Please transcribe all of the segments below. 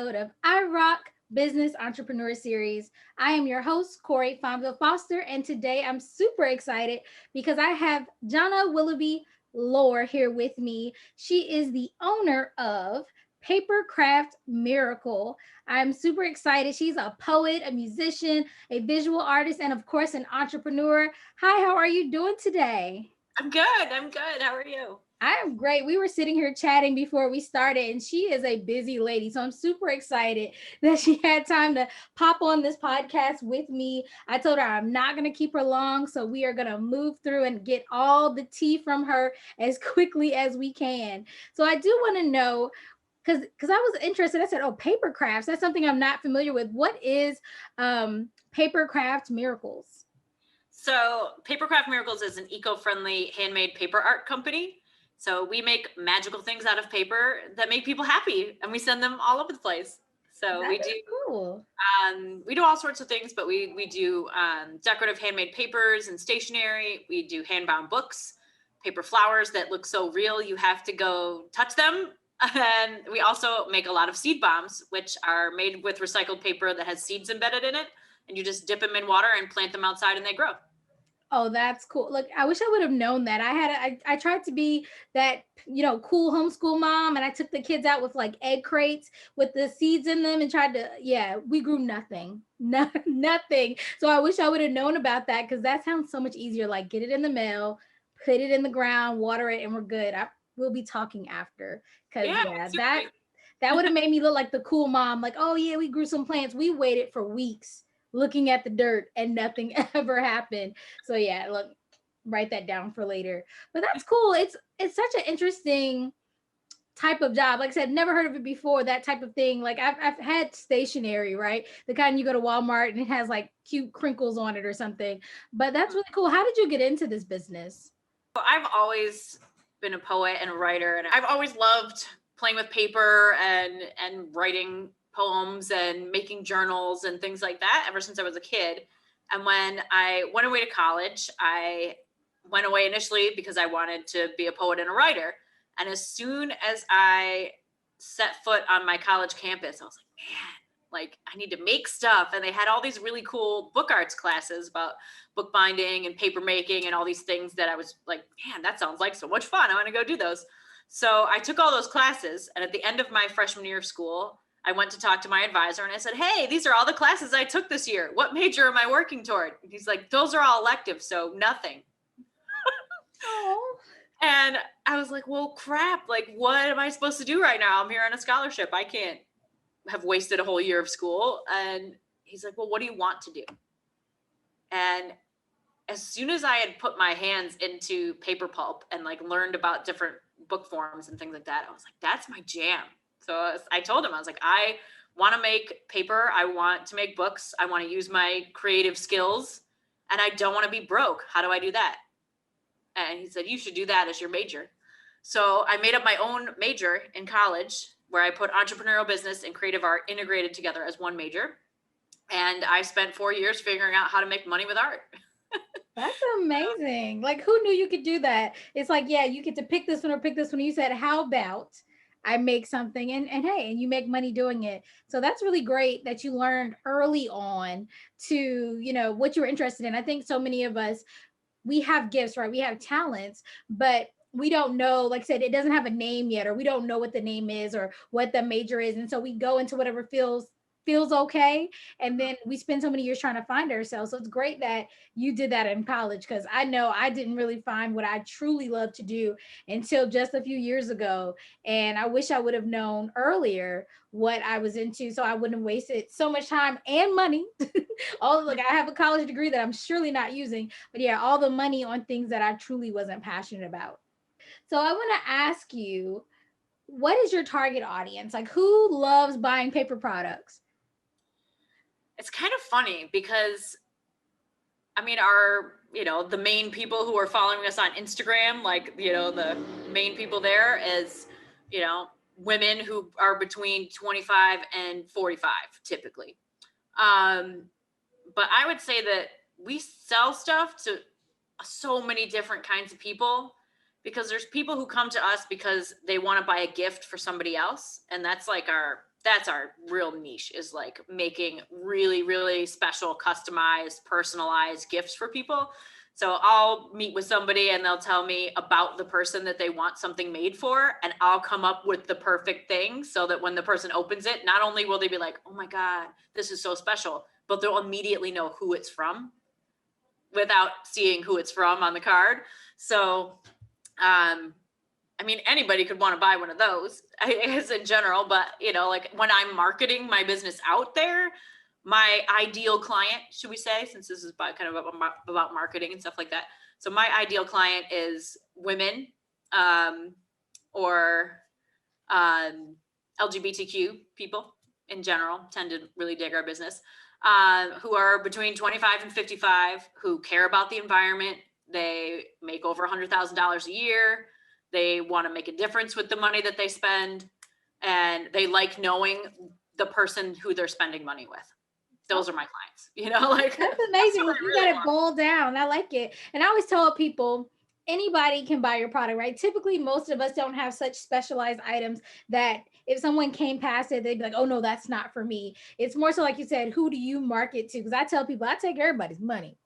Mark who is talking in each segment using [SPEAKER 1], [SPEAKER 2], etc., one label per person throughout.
[SPEAKER 1] episode of I Rock Business Entrepreneur Series. I am your host, Corey Fonville Foster, and today I'm super excited because I have Janna Willoughby-Lohr here with me. She is the owner of Papercraft Miracle. I'm super excited. She's a poet, a musician, a visual artist, and of course, an entrepreneur. Hi, how are you doing today?
[SPEAKER 2] I'm good. How are you?
[SPEAKER 1] I am great. We were sitting here chatting before we started, and she is a busy lady. So I'm super excited that she had time to pop on this podcast with me. I told her I'm not going to keep her long. So we are going to move through and get all the tea from her as quickly as we can. So I do want to know. Because I was interested, I said, "Oh, paper crafts. That's something I'm not familiar with. What is Papercraft Miracles?"
[SPEAKER 2] So, Papercraft Miracles is an eco-friendly handmade paper art company. So, we make magical things out of paper that make people happy, and we send them all over the place. So,
[SPEAKER 1] That is cool.
[SPEAKER 2] we do all sorts of things, but we do decorative handmade papers and stationery. We do hand-bound books, paper flowers that look so real you have to go touch them. And we also make a lot of seed bombs, which are made with recycled paper that has seeds embedded in it. And you just dip them in water and plant them outside and they grow.
[SPEAKER 1] Oh, that's cool. Look, I wish I would have known that. I tried to be that, cool homeschool mom, and I took the kids out with like egg crates with the seeds in them and tried to, yeah, we grew nothing. No, nothing. So I wish I would have known about that because that sounds so much easier. Like get it in the mail, put it in the ground, water it, and we're good. We'll be talking after because
[SPEAKER 2] Yeah,
[SPEAKER 1] yeah,
[SPEAKER 2] it's
[SPEAKER 1] that would have made me look like the cool mom, like, oh yeah, we grew some plants. We waited for weeks looking at the dirt and nothing ever happened. So yeah, look, write that down for later. But that's cool. It's such an interesting type of job. Like I said, never heard of it before, that type of thing. Like I've had stationery, right? The kind you go to Walmart and it has like cute crinkles on it or something. But that's really cool. How did you get into this business?
[SPEAKER 2] I've always been a poet and a writer, and I've always loved playing with paper and writing poems and making journals and things like that ever since I was a kid. And when I went away to college, I went away initially because I wanted to be a poet and a writer. And as soon as I set foot on my college campus, I was like, man, like I need to make stuff. And they had all these really cool book arts classes about bookbinding and paper making and all these things that I was like, man, that sounds like so much fun. I want to go do those. So I took all those classes. And at the end of my freshman year of school, I went to talk to my advisor and I said, hey, these are all the classes I took this year. What major am I working toward? And he's like, those are all elective, so nothing.
[SPEAKER 1] Oh,
[SPEAKER 2] And I was like, well, crap. Like, what am I supposed to do right now? I'm here on a scholarship. I can't have wasted a whole year of school. And he's like, well, what do you want to do? And as soon as I had put my hands into paper pulp and like learned about different book forms and things like that, I was like, that's my jam. So I told him, I was like, I want to make paper. I want to make books. I want to use my creative skills and I don't want to be broke. How do I do that? And he said, you should do that as your major. So I made up my own major in college where I put entrepreneurial business and creative art integrated together as one major. And I spent 4 years figuring out how to make money with art.
[SPEAKER 1] that's amazing. Like, who knew you could do that? It's like, yeah, you get to pick this one or pick this one. You said, how about I make something and hey, and you make money doing it. So that's really great that you learned early on to, what you were interested in. I think so many of us, we have gifts, right? We have talents, but we don't know, like I said, it doesn't have a name yet, or we don't know what the name is or what the major is. And so we go into whatever feels okay. And then we spend so many years trying to find ourselves. So it's great that you did that in college because I know I didn't really find what I truly love to do until just a few years ago. And I wish I would have known earlier what I was into so I wouldn't have wasted so much time and money. All like I have a college degree that I'm surely not using, but yeah, all the money on things that I truly wasn't passionate about. So I want to ask you, what is your target audience? Like who loves buying paper products?
[SPEAKER 2] It's kind of funny because I mean, the main people who are following us on Instagram, like, the main people there is, women who are between 25 and 45 typically. But I would say that we sell stuff to so many different kinds of people because there's people who come to us because they want to buy a gift for somebody else. And that's like our that's our real niche, is like making really, really special, customized, personalized gifts for people. So I'll meet with somebody and they'll tell me about the person that they want something made for, and I'll come up with the perfect thing so that when the person opens it, not only will they be like, oh my God, this is so special, but they'll immediately know who it's from without seeing who it's from on the card. So, I mean, anybody could want to buy one of those, I guess, in general, but you know, like when I'm marketing my business out there, my ideal client, should we say, since this is kind of about marketing and stuff like that. So my ideal client is women, or LGBTQ people in general tend to really dig our business, who are between 25 and 55, who care about the environment. They make over $100,000 a year. They want to make a difference with the money that they spend, and they like knowing the person who they're spending money with. Those are my clients, you know, like
[SPEAKER 1] That's amazing.
[SPEAKER 2] what I
[SPEAKER 1] You
[SPEAKER 2] really
[SPEAKER 1] got it
[SPEAKER 2] want.
[SPEAKER 1] boiled down. I like it. And I always tell people anybody can buy your product, right? Typically, most of us don't have such specialized items that if someone came past it, they'd be like, oh, no, that's not for me. It's more so, like you said, who do you market to? Because I tell people I take everybody's money,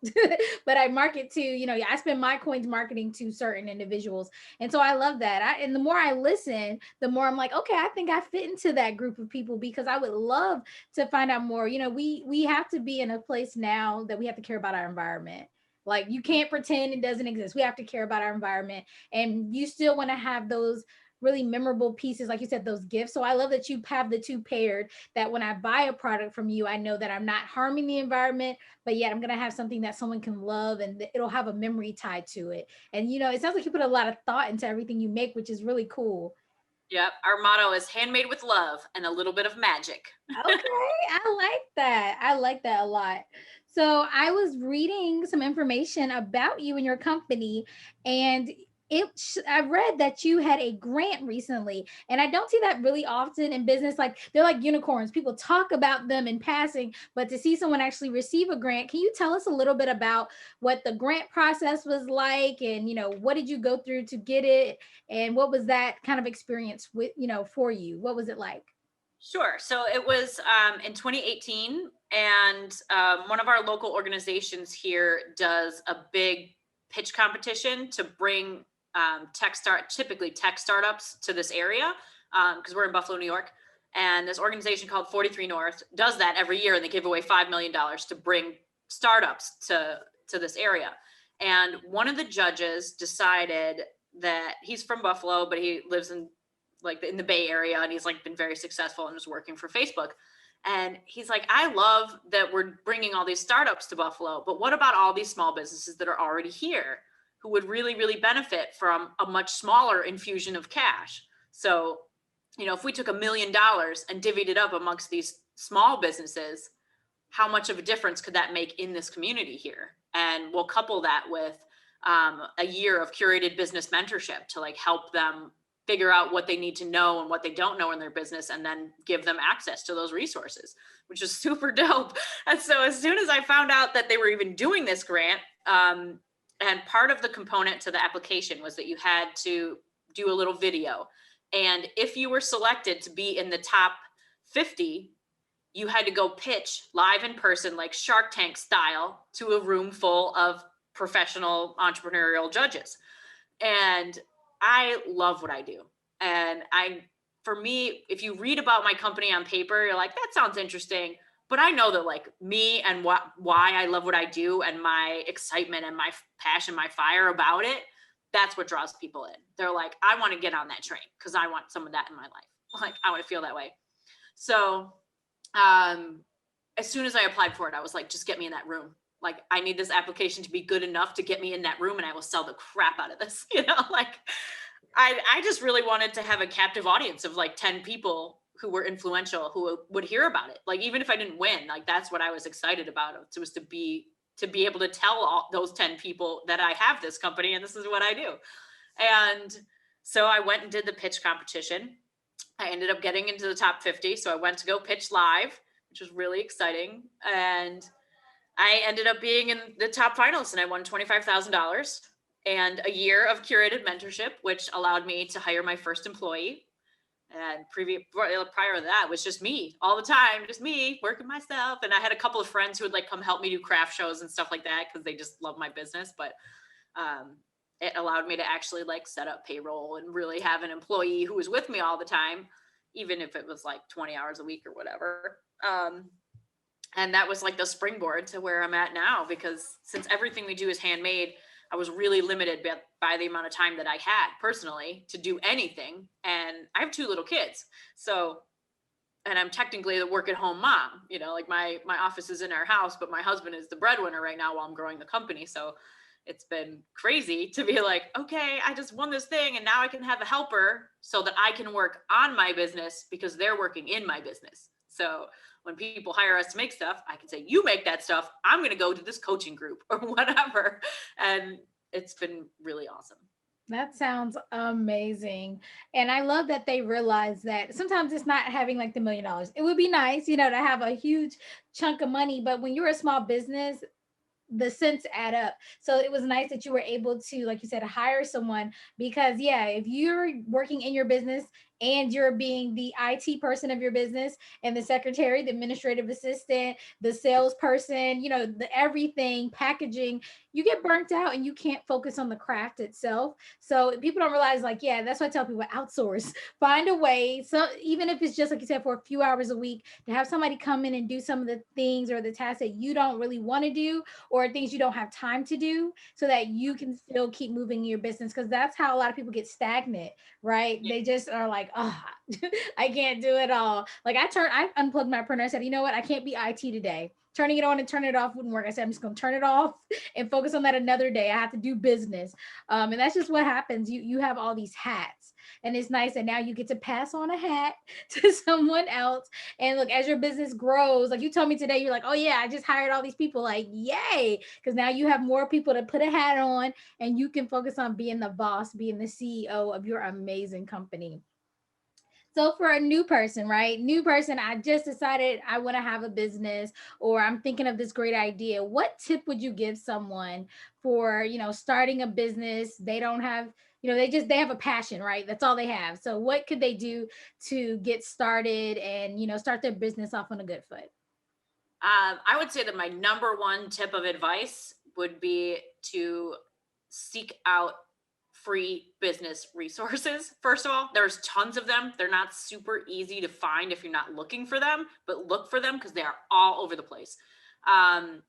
[SPEAKER 1] but I market to, you know, I spend my coins marketing to certain individuals. And so I love that. And the more I listen, the more I'm like, okay, I think I fit into that group of people, because I would love to find out more. You know, we have to be in a place now that we have to care about our environment. Like, you can't pretend it doesn't exist. We have to care about our environment, and you still want to have those really memorable pieces, like you said, those gifts. So I love that you have the two paired, that when I buy a product from you, I know that I'm not harming the environment, but yet I'm going to have something that someone can love, and it'll have a memory tied to it. And, you know, it sounds like you put a lot of thought into everything you make, which is really cool.
[SPEAKER 2] Yep. Our motto is handmade with love and a little bit of magic.
[SPEAKER 1] Okay, I like that. I like that a lot. So I was reading some information about you and your company, and I read that you had a grant recently, and I don't see that really often in business. Like, they're like unicorns. People talk about them in passing, but to see someone actually receive a grant, can you tell us a little bit about what the grant process was like, and, you know, what did you go through to get it, and what was that kind of experience with, you know, for you? What was it like?
[SPEAKER 2] Sure. So it was in 2018, and one of our local organizations here does a big pitch competition to bring typically tech startups to this area, because we're in Buffalo, New York. And this organization called 43 North does that every year, and they give away $5 million to bring startups to this area. And one of the judges decided that he's from Buffalo, but he lives in the Bay Area, and he's like been very successful and is working for Facebook. And he's like, I love that we're bringing all these startups to Buffalo, but what about all these small businesses that are already here who would really, really benefit from a much smaller infusion of cash? So, you know, if we took $1 million and divvied it up amongst these small businesses, how much of a difference could that make in this community here? And we'll couple that with a year of curated business mentorship to like help them figure out what they need to know and what they don't know in their business, and then give them access to those resources, which is super dope. And so as soon as I found out that they were even doing this grant, and part of the component to the application was that you had to do a little video. And if you were selected to be in the top 50, you had to go pitch live in person, like Shark Tank style, to a room full of professional entrepreneurial judges. And I love what I do. And for me, if you read about my company on paper, you're like, that sounds interesting. But I know that like me and why I love what I do, and my excitement and my passion, my fire about it, that's what draws people in. They're like, I want to get on that train because I want some of that in my life. Like, I want to feel that way. So as soon as I applied for it, I was like, just get me in that room. Like, I need this application to be good enough to get me in that room, and I will sell the crap out of this. You know, like I just really wanted to have a captive audience of like 10 people who were influential, who would hear about it. Like, even if I didn't win, like that's what I was excited about. It was to be able to tell all those 10 people that I have this company and this is what I do. And so I went and did the pitch competition. I ended up getting into the top 50. So I went to go pitch live, which was really exciting. And I ended up being in the top finalists, and I won $25,000 and a year of curated mentorship, which allowed me to hire my first employee. And prior to that was just me all the time, just me working myself. And I had a couple of friends who would like come help me do craft shows and stuff like that because they just love my business. But it allowed me to actually like set up payroll and really have an employee who was with me all the time, even if it was like 20 hours a week or whatever. And that was like the springboard to where I'm at now, because since everything we do is handmade, I was really limited by the amount of time that I had personally to do anything. And I have 2 little kids. So, and I'm technically the work at home mom, you know, like my office is in our house, but my husband is the breadwinner right now while I'm growing the company. So it's been crazy to be like, okay, I just won this thing and now I can have a helper so that I can work on my business because they're working in my business. So when people hire us to make stuff, I can say, you make that stuff. I'm going to go to this coaching group or whatever. And it's been really awesome.
[SPEAKER 1] That sounds amazing. And I love that they realize that sometimes it's not having like the $1 million. It would be nice, you know, to have a huge chunk of money, but when you're a small business, the cents add up. So it was nice that you were able to, like you said, hire someone, because yeah, if you're working in your business and you're being the IT person of your business and the secretary, the administrative assistant, the salesperson, you know, the everything, packaging, you get burnt out and you can't focus on the craft itself. So people don't realize, like, yeah, that's why I tell people outsource. Find a way. So even if it's just like you said, for a few hours a week, to have somebody come in and do some of the things or the tasks that you don't really want to do, or things you don't have time to do, so that you can still keep moving your business. Because that's how a lot of people get stagnant, right?
[SPEAKER 2] Yeah.
[SPEAKER 1] They just are like, oh, I can't do it all. Like I unplugged my printer. I said, you know what? I can't be IT today. Turning it on and turning it off wouldn't work. I said, I'm just going to turn it off and focus on that another day. I have to do business. And that's just what happens. You have all these hats, and it's nice that now you get to pass on a hat to someone else. And look, as your business grows, like you told me today, you're like, oh yeah, I just hired all these people. Like, yay. Because now you have more people to put a hat on, and you can focus on being the boss, being the CEO of your amazing company. So for a new person, right? New person, I just decided I want to have a business, or I'm thinking of this great idea. What tip would you give someone for, starting a business? They don't have, they have a passion, right? That's all they have. So what could they do to get started and, start their business off on a good foot?
[SPEAKER 2] I would say that my number one tip of advice would be to seek out free business resources. First of all, there's tons of them. They're not super easy to find if you're not looking for them, but look for them because they are all over the place. Um,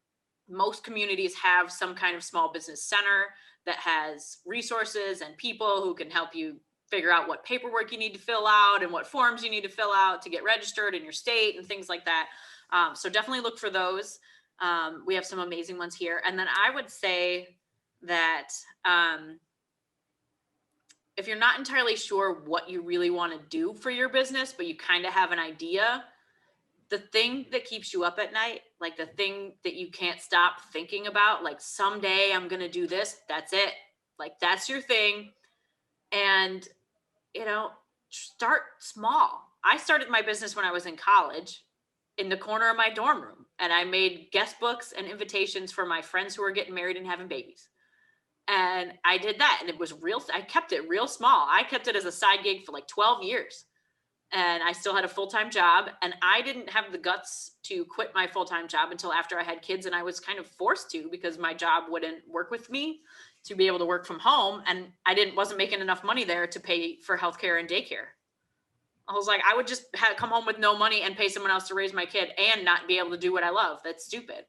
[SPEAKER 2] Most communities have some kind of small business center that has resources and people who can help you figure out what paperwork you need to fill out and what forms you need to fill out to get registered in your state and things like that. So definitely look for those. We have some amazing ones here. And then I would say that if you're not entirely sure what you really want to do for your business, but you kind of have an idea, the thing that keeps you up at night, like the thing that you can't stop thinking about, like someday I'm going to do this, that's it. Like that's your thing. And, start small. I started my business when I was in college in the corner of my dorm room, and I made guest books and invitations for my friends who were getting married and having babies. And I did that, and I kept it real small. I kept it as a side gig for like 12 years. And I still had a full-time job, and I didn't have the guts to quit my full-time job until after I had kids, and I was kind of forced to because my job wouldn't work with me to be able to work from home, and I wasn't making enough money there to pay for healthcare and daycare. I was like, I would just come home with no money and pay someone else to raise my kid and not be able to do what I love. That's stupid.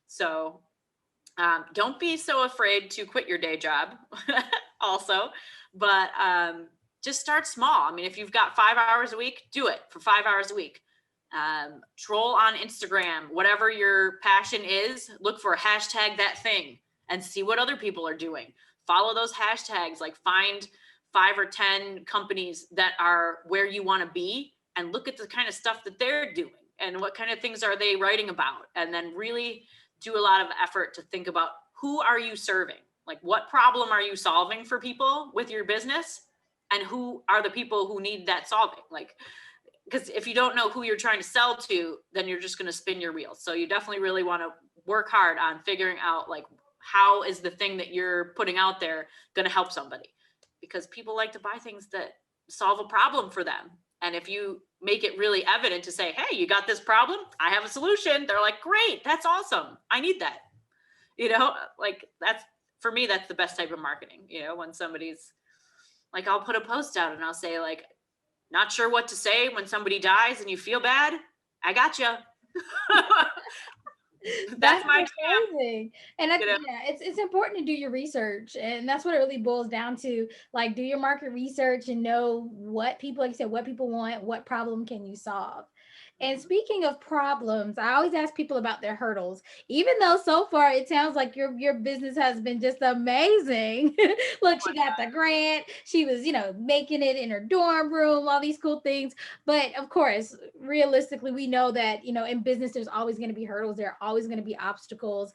[SPEAKER 2] So don't be so afraid to quit your day job also, but just start small. I mean, if you've got 5 hours a week, do it for 5 hours a week. Troll on Instagram, whatever your passion is, look for a hashtag that thing and see what other people are doing. Follow those hashtags, like find 5 or 10 companies that are where you want to be and look at the kind of stuff that they're doing and what kind of things are they writing about. And then really do a lot of effort to think about who are you serving? Like what problem are you solving for people with your business? And who are the people who need that solving? Like, because if you don't know who you're trying to sell to, then you're just going to spin your wheels. So you definitely really want to work hard on figuring out like, how is the thing that you're putting out there going to help somebody? Because people like to buy things that solve a problem for them. And if you make it really evident to say, hey, you got this problem, I have a solution, they're like, great, that's awesome, I need that. Like that's, for me, that's the best type of marketing. When somebody's like, I'll put a post out and I'll say like, not sure what to say when somebody dies and you feel bad, I got you. That's
[SPEAKER 1] That's
[SPEAKER 2] my
[SPEAKER 1] amazing. And that's,
[SPEAKER 2] jam.
[SPEAKER 1] yeah, it's important to do your research. And that's what it really boils down to. Like, do your market research and know what people, like you said, what people want, what problem can you solve. And speaking of problems, I always ask people about their hurdles. Even though so far it sounds like your business has been just amazing. Look, she got the grant. She was, making it in her dorm room, all these cool things. But of course, realistically, we know that, in business, there's always going to be hurdles. There are always going to be obstacles.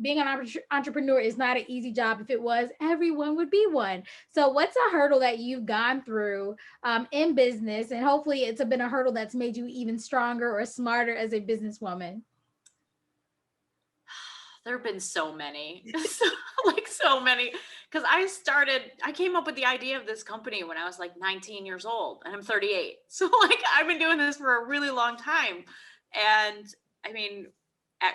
[SPEAKER 1] Being an entrepreneur is not an easy job. If it was, everyone would be one. So, what's a hurdle that you've gone through in business? And hopefully, it's been a hurdle that's made you even stronger or smarter as a businesswoman.
[SPEAKER 2] There have been so many, so many. Because I came up with the idea of this company when I was like 19 years old, and I'm 38. So like I've been doing this for a really long time. And I mean,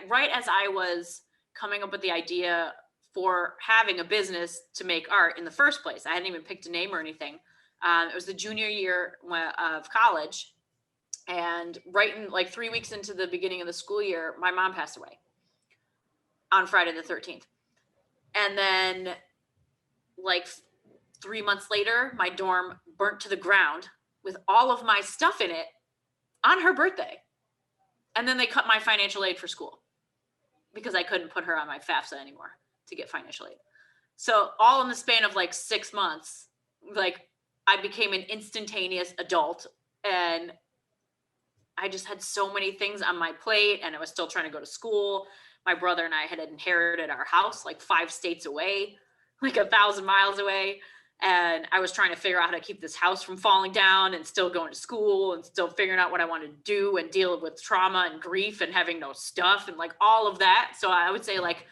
[SPEAKER 2] right as I was coming up with the idea for having a business to make art in the first place, I hadn't even picked a name or anything. It was the junior year of college. And right in like 3 weeks into the beginning of the school year, my mom passed away on Friday the 13th. And then like 3 months later, my dorm burnt to the ground with all of my stuff in it on her birthday. And then they cut my financial aid for school because I couldn't put her on my FAFSA anymore to get financial aid. So all in the span of like 6 months, like I became an instantaneous adult, and I just had so many things on my plate, and I was still trying to go to school. My brother and I had inherited our house like 5 states away, like 1,000 miles away. And I was trying to figure out how to keep this house from falling down and still going to school and still figuring out what I wanted to do and deal with trauma and grief and having no stuff and like all of that. So I would say like,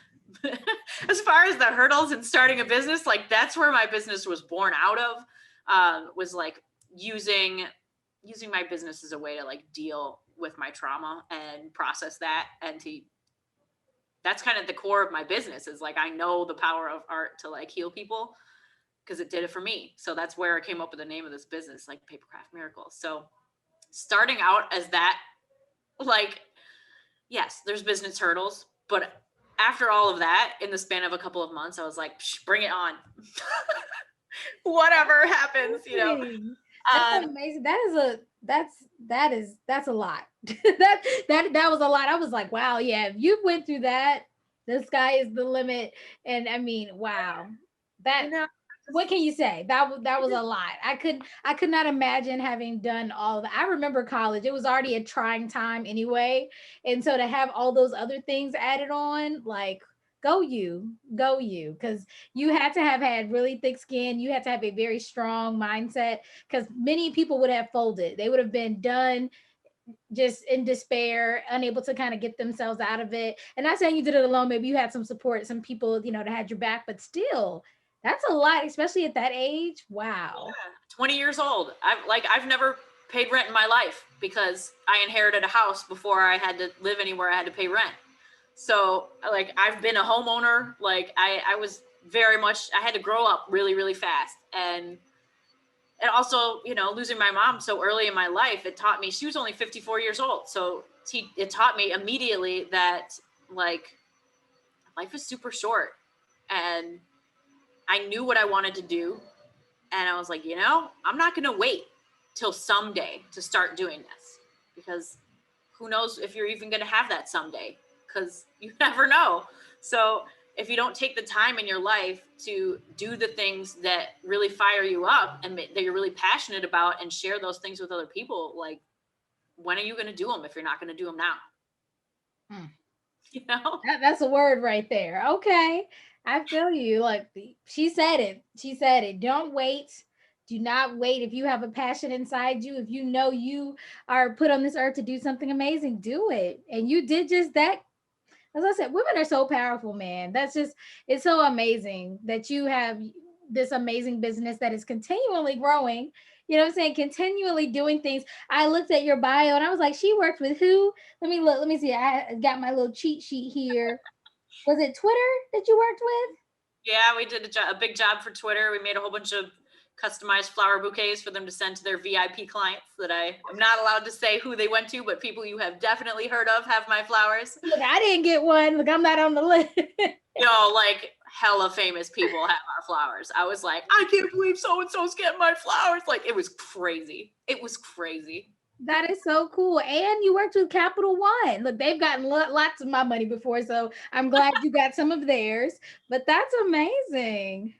[SPEAKER 2] as far as the hurdles in starting a business, like that's where my business was born out of, was like using my business as a way to like deal with my trauma and process that, and that's kind of the core of my business, is like I know the power of art to like heal people because it did it for me. So that's where I came up with the name of this business, like Papercraft Miracles. So starting out as that, like, yes, there's business hurdles, but after all of that, in the span of a couple of months, I was like, bring it on. Whatever happens,
[SPEAKER 1] That's amazing. That's a lot. that was a lot. I was like, wow, yeah, if you went through that, the sky is the limit. And I mean, wow. That, what can you say? That was a lot. I could not imagine having done all that. I remember college. It was already a trying time anyway. And so to have all those other things added on, like, go you, because you had to have had really thick skin. You had to have a very strong mindset, because many people would have folded. They would have been done, just in despair, unable to kind of get themselves out of it. And not saying you did it alone. Maybe you had some support, some people, that had your back, but still, that's a lot, especially at that age. Wow.
[SPEAKER 2] Yeah, 20 years old. I've never paid rent in my life because I inherited a house before I had to live anywhere I had to pay rent. So like I've been a homeowner. Like I was very much, I had to grow up really, really fast. And also, losing my mom so early in my life, it taught me, she was only 54 years old. So it taught me immediately that like life is super short, and I knew what I wanted to do. And I was like, I'm not going to wait till someday to start doing this, because who knows if you're even going to have that someday, because you never know. So if you don't take the time in your life to do the things that really fire you up and that you're really passionate about and share those things with other people, like, when are you going to do them if you're not going to do them now?
[SPEAKER 1] That's a word right there. Okay. I feel you. Like, she said it. She said it. Don't wait. Do not wait. If you have a passion inside you, if you know you are put on this earth to do something amazing, do it. And you did just that. As I said, women are so powerful, man. It's so amazing that you have this amazing business that is continually growing. You know what I'm saying? Continually doing things. I looked at your bio and I was like, she worked with who? Let me look. Let me see. I got my little cheat sheet here. Was it Twitter that you worked with?
[SPEAKER 2] Yeah, we did a big job for Twitter. We made a whole bunch of customized flower bouquets for them to send to their VIP clients that I am not allowed to say who they went to, but people you have definitely heard of have my flowers.
[SPEAKER 1] Look, I didn't get one. Look, I'm not on the list.
[SPEAKER 2] Like hella famous people have our flowers. I was like, I can't believe so-and-so's getting my flowers. Like, it was crazy. It was crazy.
[SPEAKER 1] That is so cool. And you worked with Capital One. Look, they've gotten lots of my money before, so I'm glad you got some of theirs. But that's amazing.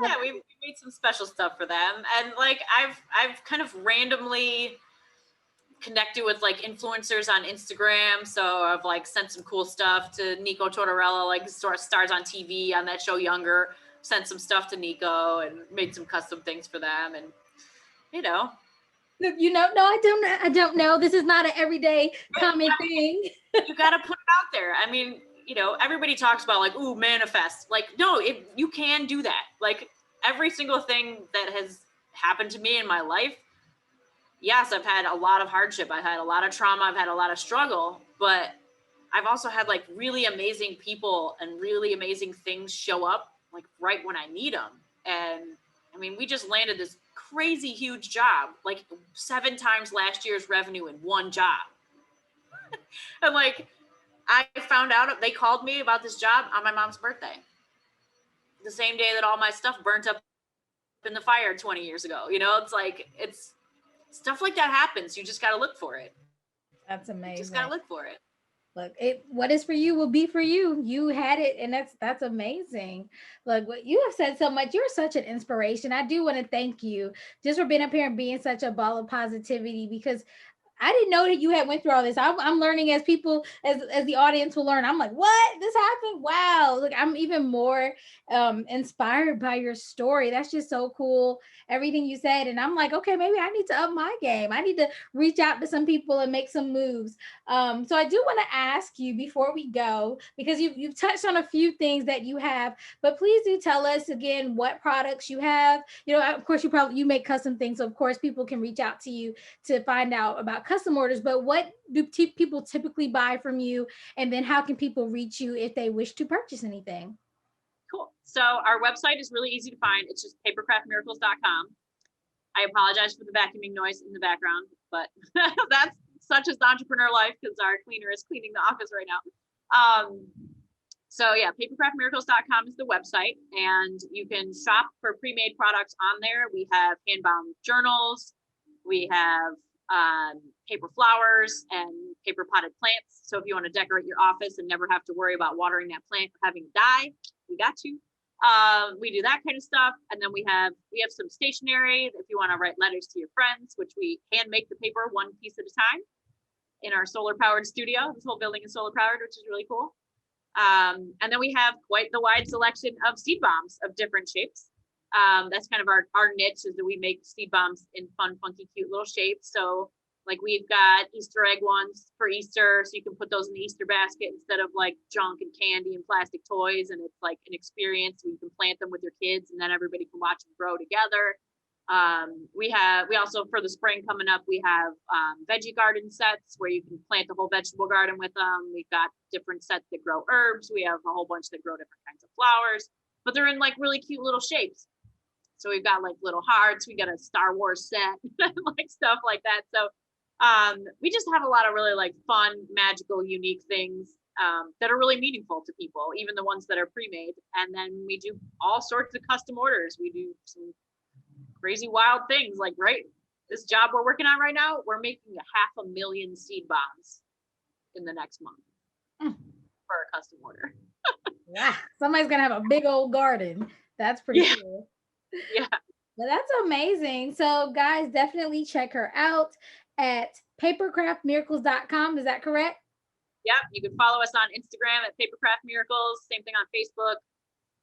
[SPEAKER 2] Yeah, we made some special stuff for them. And like I've kind of randomly connected with like influencers on Instagram. So I've like sent some cool stuff to Nico Tortorella, like stars on TV on that show Younger. Sent some stuff to Nico and made some custom things for them. And
[SPEAKER 1] Look, no, I don't know. This is not an everyday common thing.
[SPEAKER 2] You got to put it out there. I mean, everybody talks about like, ooh, manifest. Like, no, you can do that. Like every single thing that has happened to me in my life, yes, I've had a lot of hardship. I've had a lot of trauma. I've had a lot of struggle, but I've also had like really amazing people and really amazing things show up like right when I need them. And I mean, we just landed this crazy huge job, like 7 times last year's revenue in one job. And like, I found out, they called me about this job on my mom's birthday. The same day that all my stuff burnt up in the fire 20 years ago. It's like, it's stuff like that happens. You just got to look for it.
[SPEAKER 1] That's amazing.
[SPEAKER 2] You just got to look for it.
[SPEAKER 1] Look, what is for you will be for you. You had it, and that's amazing. Look, what you have said so much. You're such an inspiration. I do want to thank you just for being up here and being such a ball of positivity, because I didn't know that you had went through all this. I'm learning as people, as the audience will learn. I'm like, what? This happened? Wow. Look, I'm even more inspired by your story. That's just so cool. Everything you said. And I'm like, okay, maybe I need to up my game. I need to reach out to some people and make some moves. So I do want to ask you before we go, because you've touched on a few things that you have, but please do tell us again what products you have. Of course, you make custom things. So of course, people can reach out to you to find out about custom orders, but what do people typically buy from you? And then how can people reach you if they wish to purchase anything?
[SPEAKER 2] Cool. So our website is really easy to find. It's just papercraftmiracles.com. I apologize for the vacuuming noise in the background, but that's such as entrepreneur life because our cleaner is cleaning the office right now. So yeah, papercraftmiracles.com is the website, and you can shop for pre-made products on there. We have hand-bound journals. We have paper flowers and paper potted plants. So if you want to decorate your office and never have to worry about watering that plant or having it die, we got you. We do that kind of stuff. And then we have some stationery if you want to write letters to your friends, which we hand make the paper one piece at a time in our solar powered studio. This whole building is solar powered, which is really cool. And then we have quite the wide selection of seed bombs of different shapes. That's kind of our niche, is that we make seed bombs in fun, funky, cute little shapes. So like we've got Easter egg ones for Easter, so you can put those in the Easter basket instead of like junk and candy and plastic toys. And it's like an experience where you can plant them with your kids, and then everybody can watch them grow together. We also, for the spring coming up, we have veggie garden sets where you can plant the whole vegetable garden with them. We've got different sets that grow herbs. We have a whole bunch that grow different kinds of flowers, but they're in like really cute little shapes. So we've got like little hearts, we got a Star Wars set, like stuff like that. So we just have a lot of really like fun, magical, unique things that are really meaningful to people, even the ones that are pre-made. And then we do all sorts of custom orders. We do some crazy, wild things. Like this job we're working on right now, we're making 500,000 seed bombs in the next month for a custom order.
[SPEAKER 1] Wow, somebody's gonna have a big old garden. That's pretty cool.
[SPEAKER 2] Yeah.
[SPEAKER 1] Well, that's amazing. So guys, definitely check her out at papercraftmiracles.com. Is that correct?
[SPEAKER 2] Yeah, you can follow us on Instagram at Papercraft Miracles. Same thing on Facebook.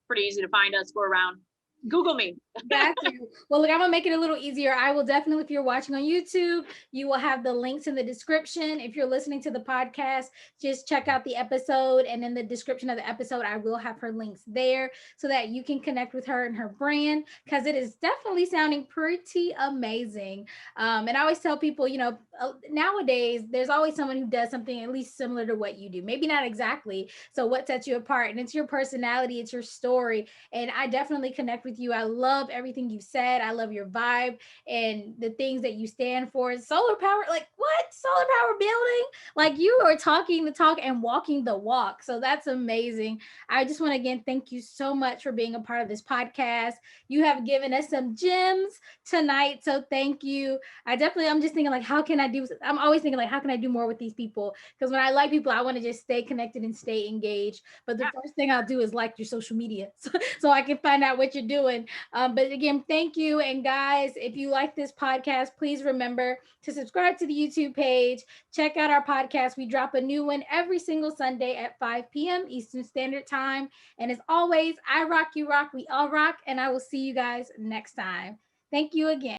[SPEAKER 2] Pretty easy to find us. Go around. Google me.
[SPEAKER 1] Got you. Well, look, I'm gonna make it a little easier. I will definitely, if you're watching on YouTube, you will have the links in the description. If you're listening to the podcast, just check out the episode, and in the description of the episode, I will have her links there so that you can connect with her and her brand, because it is definitely sounding pretty amazing. And I always tell people, nowadays there's always someone who does something at least similar to what you do. Maybe not exactly. So what sets you apart? And it's your personality, it's your story, and I definitely connect with you. I love everything you said. I love your vibe and the things that you stand for. Solar power, like what? Solar power building? Like you are talking the talk and walking the walk. So that's amazing. I just want to again thank you so much for being a part of this podcast. You have given us some gems tonight. So thank you. I'm just thinking like, I'm always thinking like, how can I do more with these people? Because when I like people, I want to just stay connected and stay engaged. But the first thing I'll do is like your social media so I can find out what you're doing. But again, thank you. And guys, if you like this podcast, please remember to subscribe to the YouTube page. Check out our podcast. We drop a new one every single Sunday at 5 p.m. Eastern Standard Time. And as always, I rock, you rock, we all rock. And I will see you guys next time. Thank you again.